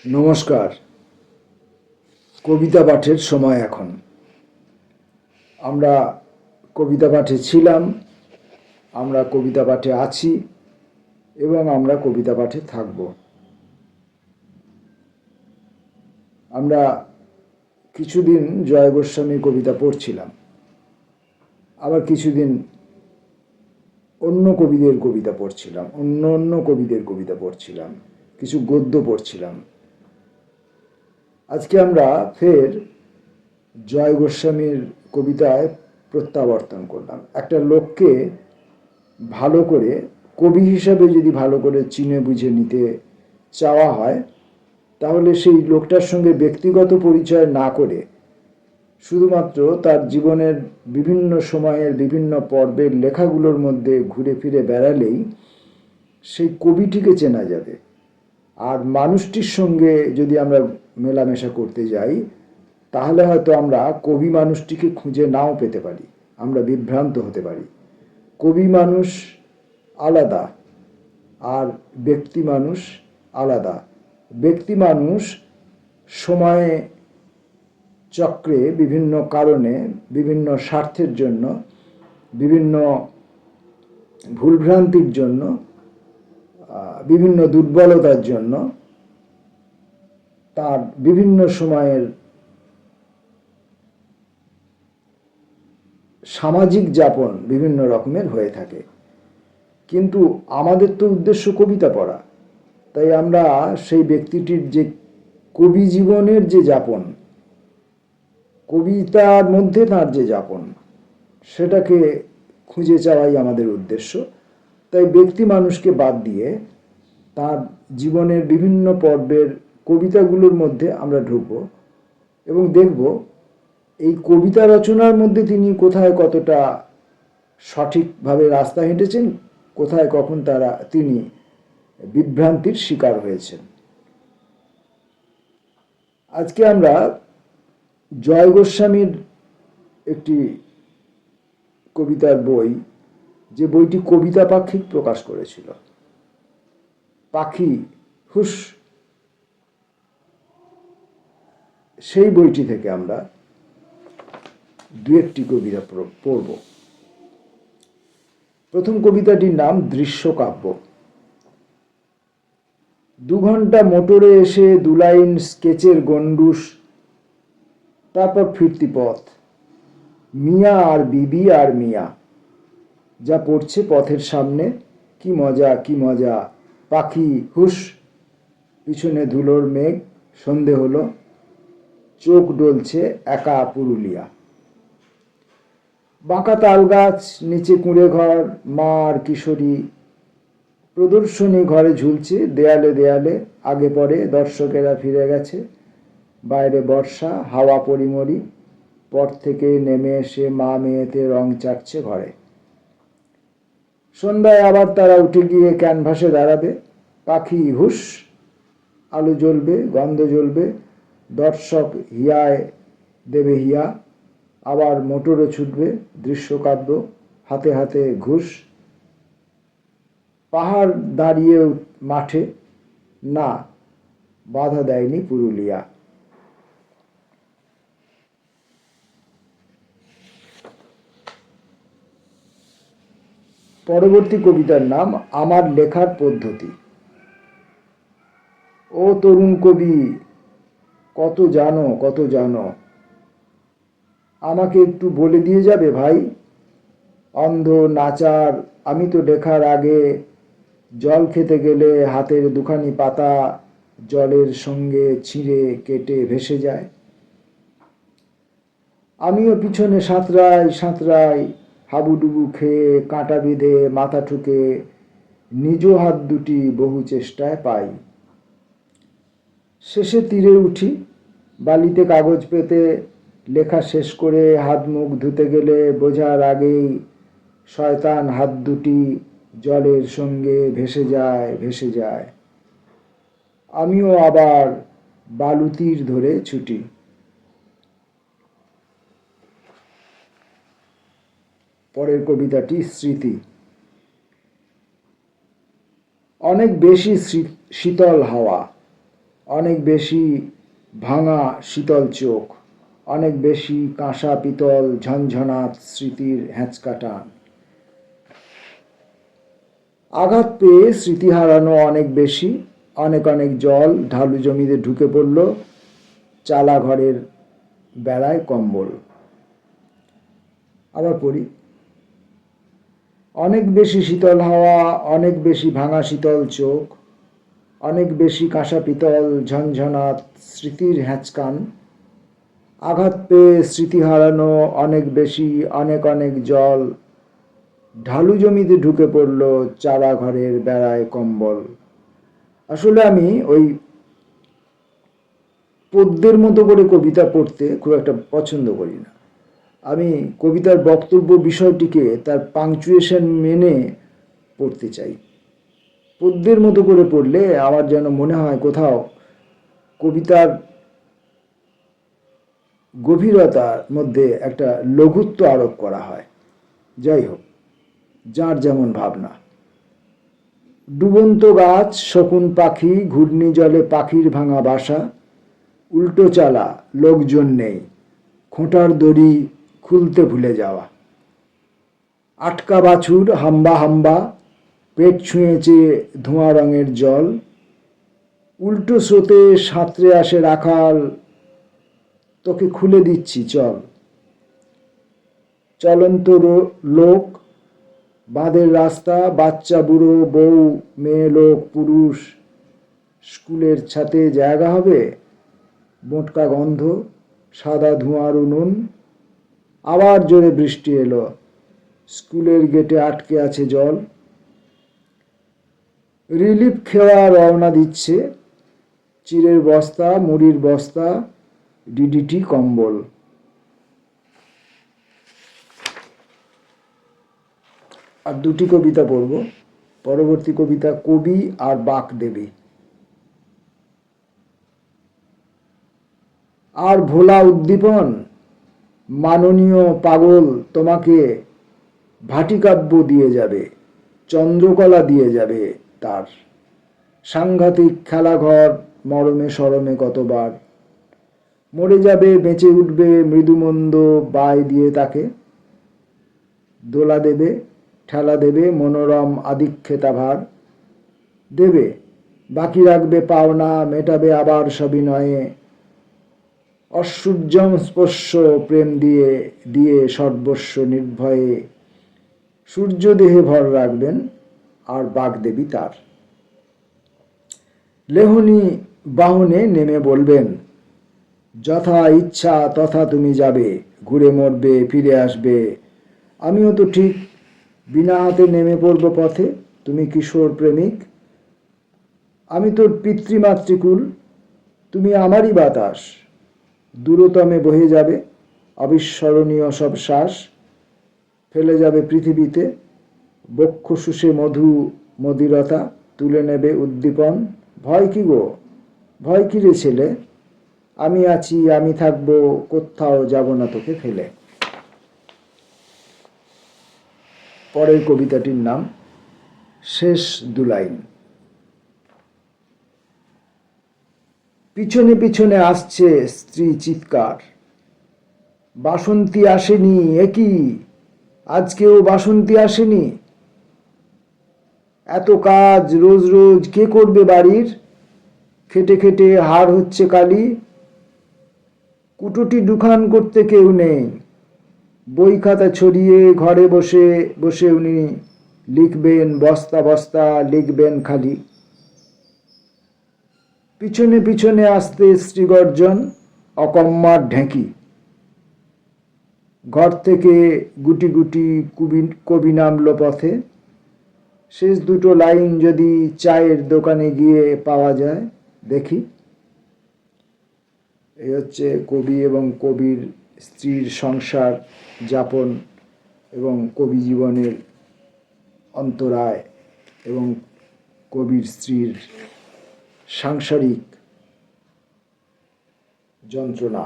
নমস্কার। কবিতা পাঠের সময় এখন। আমরা কবিতা পাঠে ছিলাম, আমরা কবিতা পাঠে আছি এবং আমরা কবিতা পাঠে থাকব। আমরা কিছুদিন জয় গোস্বামীর কবিতা পড়ছিলাম, আবার কিছুদিন অন্য কবিদের কবিতা পড়ছিলাম, অন্য কবিদের কবিতা পড়ছিলাম, কিছু গদ্য পড়ছিলাম। আজকে আমরা ফের জয় গোস্বামীর কবিতায় প্রত্যাবর্তন করলাম। একটা লোককে ভালো করে কবি হিসাবে যদি ভালো করে চিনে বুঝে নিতে চাওয়া হয়, তাহলে সেই লোকটার সঙ্গে ব্যক্তিগত পরিচয় না করে শুধুমাত্র তার জীবনের বিভিন্ন সময়ের বিভিন্ন পর্বের লেখাগুলোর মধ্যে ঘুরে ফিরে বেড়ালেই সেই কবিটিকে চেনা যাবে। আর মানুষটির সঙ্গে যদি আমরা মেলামেশা করতে যাই, তাহলে হয়তো আমরা কবি মানুষটিকে খুঁজে নাও পেতে পারি, আমরা বিভ্রান্ত হতে পারি। কবি মানুষ আলাদা আর ব্যক্তি মানুষ আলাদা। ব্যক্তি মানুষ সময়ে চক্রে বিভিন্ন কারণে, বিভিন্ন স্বার্থের জন্য, বিভিন্ন ভুলভ্রান্তির জন্য, বিভিন্ন দুর্বলতার জন্য তার বিভিন্ন সময়ের সামাজিক যাপন বিভিন্ন রকমের হয়ে থাকে। কিন্তু আমাদের তো উদ্দেশ্য কবিতা পড়া, তাই আমরা সেই ব্যক্তিটির যে কবি জীবনের যে যাপন, কবিতার মধ্যে তার যে যাপন, সেটাকে খুঁজে চাওয়াই আমাদের উদ্দেশ্য। তাই ব্যক্তি মানুষকে বাদ দিয়ে তার জীবনের বিভিন্ন পর্বের কবিতাগুলোর মধ্যে আমরা ঢুকব এবং দেখব এই কবিতা রচনার মধ্যে তিনি কোথায় কতটা সঠিকভাবে রাস্তা হেঁটেছেন, কোথায় কখন তিনি বিভ্রান্তির শিকার হয়েছেন। আজকে আমরা জয় গোস্বামীর একটি কবিতার বই, যে বইটি কবিতা পাক্ষিক প্রকাশ করেছিল, পাখি হুস, সেই বইটি থেকে আমরা দু একটি কবিতা পড়ব। প্রথম কবিতাটির নাম দৃশ্যকাব্য। 2 ঘন্টা মোটরে এসে 2 লাইন স্কেচের গন্ডুস, তারপর ফিরতি পথ। মিয়া আর বিবি আর মিয়া যা পড়ছে পথের সামনে, কি মজা কি মজা। পাখি হুস, পিছনে ধুলোর মেঘ, সন্ধে হলো, চোখ ডলছে একা পুরুলিয়া। বাঁকা তাল গাছ, নিচে কুঁড়ে ঘর, মা আর কিশোরী প্রদর্শনী ঘরে ঝুলছে, দেয়ালে দেয়ালে আগে পরে দর্শকেরা ফিরে গেছে। বাইরে বর্ষা, হাওয়া পরিমরি, পর থেকে নেমে এসে মা মেয়েতে রং চাটছে ঘরে। সন্ধ্যায় আবার তারা উঠে গিয়ে ক্যানভাসে দাঁড়াবে। পাখি হুস, আলো জ্বলবে, গন্ধ জ্বলবে, দর্শক হিয়ায় দেবে হিয়া, আবার মোটরও ছুটবে। দৃশ্যকাব্য, হাতে হাতে ঘুষ। পাহাড় দাঁড়িয়ে মাঠে, না বাধা দেয়নি পুরুলিয়া। পরবর্তী কবিতার নাম আমার লেখার পদ্ধতি। ও তরুণ কবি, কত জানো কত জানো, আমাকে একটু বলে দিয়ে যাবে ভাই। অন্ধ নাচার, আমি তো লেখার আগে জল খেতে গেলে হাতের 2খানি পাতা জলের সঙ্গে ছিঁড়ে কেটে ভেসে যায়। আমিও পিছনে সাঁতরাই সাঁতরাই, হাবুডুবু খেয়ে কাঁটা বিঁধে মাথা ঠুকে নিজ হাত দুটি বহু চেষ্টায় পাই। শেষে তীরে উঠি, বালিতে কাগজ পেতে লেখা শেষ করে হাত মুখ ধুতে গেলে বোঝার আগেই শয়তান হাত দুটি জলের সঙ্গে ভেসে যায় ভেসে যায়। আমিও আবার বালুতীর ধরে ছুটি। পরের কবিতাটি স্মৃতি। অনেক বেশি শীতল হাওয়া, অনেক বেশি ভাঙা শীতল চোখ, অনেক বেশি কাঁসা পিতল ঝনঝনাত স্মৃতির হ্যাঁচকা টান। আঘাত পেয়ে স্মৃতি হারানো অনেক বেশি, অনেক অনেক জল ঢালু জমিতে ঢুকে পড়ল, চালা ঘরের বেড়ায় কম্বল। আবার পড়ি, অনেক বেশি শীতল হাওয়া, অনেক বেশি ভাঙা শীতল চোখ, অনেক বেশি কাঁসা পিতল ঝনঝনাত স্মৃতির হ্যাঁচকান। আঘাত পেয়ে স্মৃতি হারানো অনেক বেশি, অনেক অনেক জল ঢালু জমিতে ঢুকে পড়ল, চালা ঘরের বেড়ায় কম্বল। আসলে আমি ওই পদ্যের মতো করে কবিতা পড়তে খুব একটা পছন্দ করি না। আমি কবিতার বক্তব্য বিষয়টিকে তার পাংচুয়েশন মেনে পড়তে চাই। পদ্যের মতো করে পড়লে আমার যেন মনে হয় কোথাও কবিতার গভীরতার মধ্যে একটা লঘুত্ব আরোপ করা হয়। যাই হোক, যার যেমন ভাবনা। ডুবন্ত গাছ, শকুন পাখি, ঘূর্ণি জলে পাখির ভাঙা বাসা, উল্টো চালা, লোকজন নেই, খোঁটার দড়ি খুলতে ভুলে যাওয়া, আটকা বাছুর হাম্বা হাম্বা, পেট ছুঁয়েছে ধোঁয়া রঙের জল, উল্টো স্রোতে সাঁতরে আসে রাখাল, তোকে খুলে দিচ্ছি চল। চলন্ত লোক, বাঁধের রাস্তা, বাচ্চা বুড়ো বউ মেয়ে লোক পুরুষ, স্কুলের ছাতে জায়গা হবে, মোটকা গন্ধ, সাদা ধোঁয়ার উনুন। আবার জোরে বৃষ্টি এলো, স্কুলের গেটে আটকে আছে জল। রিলিফ খেওয়া রওনা দিচ্ছে, চিড়ের বস্তা, মুড়ির বস্তা, ডিডিটি কম্বল। আর দুটি কবিতা পড়ব। পরবর্তী কবিতা কবি আর বাকদেবী। আর ভোলা উদ্দীপন, মাননীয় পাগল তোমাকে ভাটিকাব্য দিয়ে যাবে, চন্দ্রকলা দিয়ে যাবে তার। সাংঘাতিক খেলাঘর, মরমে সরমে কতবার, মরে যাবে বেঁচে উঠবে মৃদুমন্দ বাই দিয়ে তাকে, দোলা দেবে ঠেলা দেবে মনোরম আদিক্ষেতাভার, দেবে বাকি রাখবে পাওনা, মেটাবে আবার সবিনয়ে, অসূর্যম স্পর্শ প্রেম দিয়ে দিয়ে সর্বস্ব নির্ভয়ে, সূর্য দেহে ভর রাখবেন আর বাগদেবী তার। লেহনী বাহনে নেমে বলবেন, যথা ইচ্ছা তথা তুমি যাবে, ঘুরে মরবে ফিরে আসবে, আমিও তো ঠিক বিনা হাতে নেমে পড়ব পথে, তুমি কিশোর প্রেমিক, আমি তোর পিতৃমাতৃকুল, তুমি আমারই বাতাস, দূরতমে বহে যাবে অবিস্মরণীয় সব শ্বাস, ফেলে যাবে পৃথিবীতে বক্ষ শুষে মধু মদিরতা, তুলে নেবে উদ্দীপন। ভয় কি গো, ভয় কি রে ছেলে, আমি আছি আমি থাকবো, কোথাও যাব না তোকে ফেলে। পরের কবিতাটির নাম শেষ দু লাইন। পিছনে পিছনে আসছে স্ত্রী চিৎকার, বাসন্তী আসেনি, একই আজকেও বাসন্তী আসেনি, এত কাজ রোজ রোজ কে করবে বাড়ির, খেটে খেটে হাড় হচ্ছে কালি, কুটোটি দুখান করতে কেউ নেই, বই খাতা ছড়িয়ে ঘরে বসে বসে উনি লিখবেন বস্তা বস্তা, লিখবেন খালি। পিছনে পিছনে আসতে স্ত্রীগর্জন, অকম্মার ঢেঁকি, ঘর থেকে গুটি গুটি কবি নামল পথে, শেষ দুটো লাইন যদি চায়ের দোকানে গিয়ে পাওয়া যায় দেখি। এই হচ্ছে কবি এবং কবির স্ত্রীর সংসার যাপন এবং কবি জীবনের অন্তরায় এবং কবির স্ত্রীর সাংসারিক যন্ত্রণা,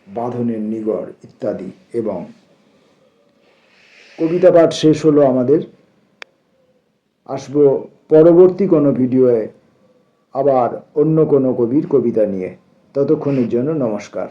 বাঁধনের নিগড় ইত্যাদি। এবং কবিতা পাঠ শেষ হলো আমাদের। আসবো পরবর্তী কোনো ভিডিওয়ে আবার অন্য কোনো কবির কবিতা নিয়ে। ততক্ষণের জন্য নমস্কার।